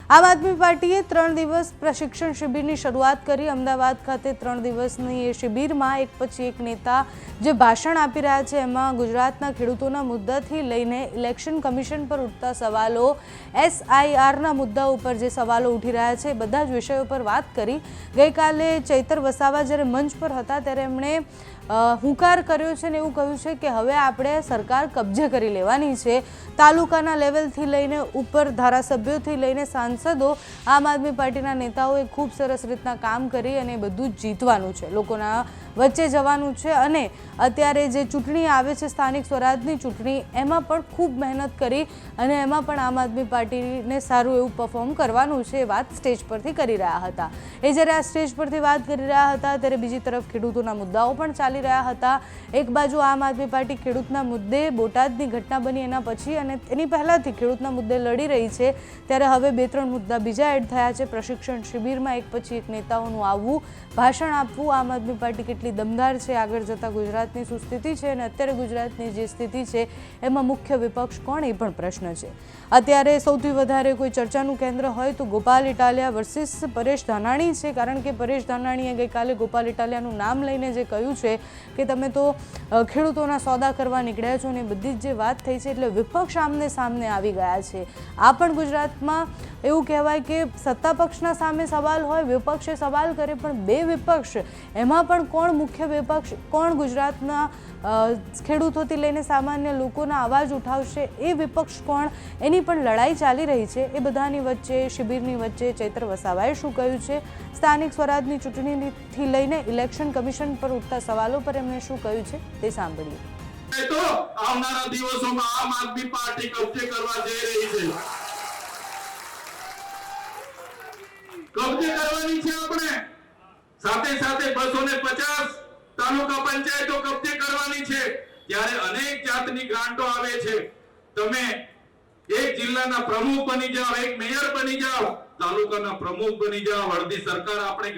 આમ આદમી પાર્ટીએ 3 દિવસ પ્રશિક્ષણ શિબિરની શરૂઆત કરી। અમદાવાદ ખાતે 3 દિવસની એ શિબિરમાં એક પછી એક નેતા જે ભાષણ આપી રહ્યા છે, એમાં ગુજરાતના ખેડૂતોના મુદ્દાથી લઈને ઇલેક્શન કમિશન પર ઉઠતા સવાલો, SIRના મુદ્દા ઉપર જે સવાલો ઉઠી રહ્યા છે, બધા જ વિષયો પર વાત કરી। ગઈકાલે ચૈતર વસાવા જ્યારે મંચ પર હતા ત્યારે એમણે હુંકાર કર્યો છે ને એવું કહ્યું છે કે હવે આપણે સરકાર કબજે કરી લેવાની છે। તાલુકાના લેવલથી લઈને ઉપર ધારાસભ્યોથી લઈને સાંસદો, આમ આદમી પાર્ટીના નેતાઓએ ખૂબ સરસ રીતના કામ કરી અને બધું જ જીતવાનું છે, લોકોના વચ્ચે જવાનું છે અને અત્યારે જે ચૂંટણી આવે છે સ્થાનિક સ્વરાજની ચૂંટણી, એમાં પણ ખૂબ મહેનત કરી અને એમાં પણ આમ આદમી પાર્ટીને સારું એવું પરફોર્મ કરવાનું છે, એ વાત સ્ટેજ પરથી કરી રહ્યા હતા। એ જ્યારે આ સ્ટેજ પરથી વાત કરી રહ્યા હતા ત્યારે બીજી તરફ ખેડૂતોના મુદ્દાઓ પણ ચાલી રહ્યા હતા। એક બાજુ આમ આદમી પાર્ટી ખેડૂતના મુદ્દે બોટાદની ઘટના બની એના પછી અને એની પહેલાંથી ખેડૂતના મુદ્દે લડી રહી છે, ત્યારે હવે 2-3 મુદ્દા બીજા એડ થયા છે। પ્રશિક્ષણ શિબિરમાં એક પછી એક નેતાઓનું આવવું, ભાષણ આપવું, આમ આદમી પાર્ટી કેટલી દમદાર છે, આગળ જતાં ગુજરાતની શું સ્થિતિ છે અને અત્યારે ગુજરાતની જે સ્થિતિ છે એમાં મુખ્ય વિપક્ષ કોણ, એ પણ પ્રશ્ન છે। અત્યારે સૌથી વધારે કોઈ ચર્ચાનું કેન્દ્ર હોય તો ગોપાલ ઇટાલિયા વર્સિસ પરેશ ધાનાણી છે, કારણ કે પરેશ ધાનાણીએ ગઈકાલે ગોપાલ ઇટાલિયાનું નામ લઈને જે કહ્યું છે કે તમે તો ખેડૂતોના સોદા કરવા નીકળ્યા છો ને બધી જ જે વાત થઈ છે, એટલે વિપક્ષ આમને સામને આવી ગયા છે। આ પણ ગુજરાતમાં એવું કહેવાય કે સત્તા પક્ષના સામે સવાલ હોય, વિપક્ષે સવાલ કરે, પણ બે વિપક્ષ, એમાં પણ કોણ મુખ્ય વિપક્ષ, કોણ ગુજરાતના ખેડૂતોથી લઈને સામાન્ય લોકોના અવાજ ઉઠાવશે, એ વિપક્ષ કોણ, એની પણ લડાઈ ચાલી રહી છે। એ બધાની વચ્ચે, શિબિરની વચ્ચે ચૈતર વસાવાએ શું કહ્યું છે, સ્થાનિક સ્વરાજની ચૂંટણીથી લઈને ઇલેક્શન કમિશન પર ઉઠતા સવાલો પર એમણે શું કહ્યું છે તે સાંભળીએ। તો આવનારા દિવસોમાં આમ આદમી પાર્ટી કબજે કરવા જઈ રહી છે, કબજે કરવાની છે આપણે, સાથે સાથે 250 તાલુકા પંચાયતો કબજે કરવાની છે। ત્યારે અનેક જાતની ગ્રાન્ટો આવે છે, તમે એક જિલ્લાના પ્રમુખ બની જાઓ, એક મેયર બની જાઓ, તાલુકાના પ્રમુખ બની જાઓ, અડધી સરકાર આપણે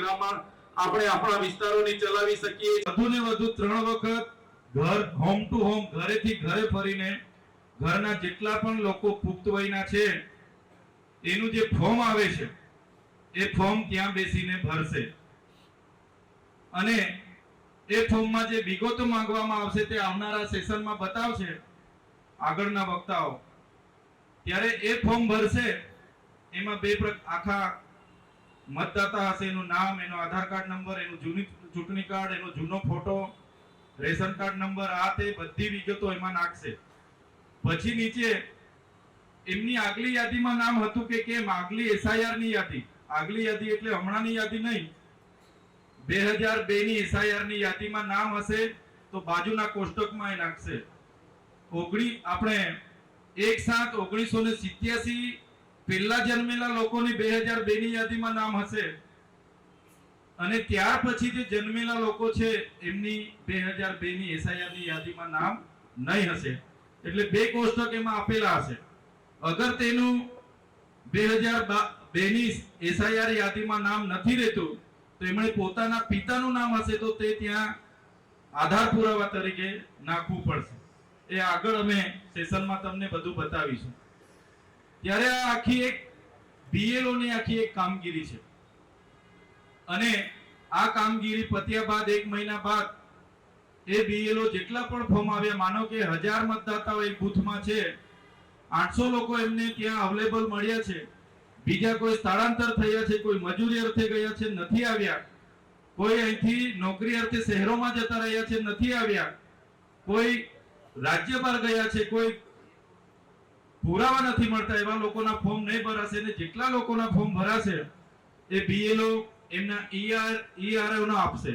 આપણા વિસ્તારોની ચલાવી શકીએ। વધુ ને વધુ 3 વખત ઘર હોમ ટુ હોમ, ઘરેથી ઘરે ફરીને ઘરના જેટલા પણ લોકો પુખ્ત વયના છે એનું જે ફોર્મ આવે છે એ ફોર્મ ત્યાં બેસીને ભરશે અને એ ફોર્મમાં જે વિગતો માંગવામાં આવશે તે આવનારા સેશનમાં બતાવશે આગળના વક્તાઓ। ત્યારે એ ફોર્મ ભરશે, એમાં આખા મતદાતા હશે, એનું નામ, એનો આધાર કાર્ડ નંબર, એનું જૂનું ચૂંટણી કાર્ડ, એનો જૂનો ફોટો, રેશન કાર્ડ નંબર, આ તે બધી વિગતો એમાં નાખશે। પછી નીચે એમની આગલી યાદીમાં નામ હતું કે કેમ, આગલી SIR ની યાદી, આગલી યાદી એટલે હમણાંની યાદી નહીં, 2002 ની SIR ની યાદીમાં નામ હશે તો બાજુના કોષ્ટકમાં એ નાખશે। આપણે 1/7/1987 પહેલા જન્મેલા લોકોની 2002 ની યાદીમાં નામ હશે અને ત્યાર પછી જે જન્મેલા લોકો છે એમની 2002 ની SIR ની યાદીમાં નામ નહીં હશે, એટલે 2 કોષ્ટક એમાં આપેલા હશે। અગર તેનું 2002 ની SIR યાદીમાં નામ નથી રહેતું તો એમણે પોતાના પિતાનું નામ હશે તો તે ત્યાં આધાર પુરાવા તરીકે નાખવું પડશે। એ આગળ અમે સેશનમાં તમને બધું બતાવીશું। ત્યારે આ આખી એક BLO ની આખી એક કામગીરી છે અને આ કામગીરી પત્યા બાદ 1 મહિના બાદ એ BLO જેટલા પણ ફોર્મ આવ્યા, માનો કે 1000 મતદાતાઓ એક બૂથમાં છે, 800 લોકો એમને ત્યાં અવેલેબલ મળ્યા છે, બીજા કોઈ સ્થળાંતર થયા છે, કોઈ મજૂરી અર્થે ગયા છે, નથી આવ્યા, કોઈ અહીંથી નોકરી અર્થે શહેરોમાં જતા રહ્યા છે, નથી આવ્યા, કોઈ રાજ્ય બહાર ગયા છે, કોઈ પુરાવા નથી મળતા, એવા લોકોના ફોર્મ નહીં ભરાશે ને જેટલા લોકોના ફોર્મ ભરાશે એ BLO એમના ERO નો આપશે।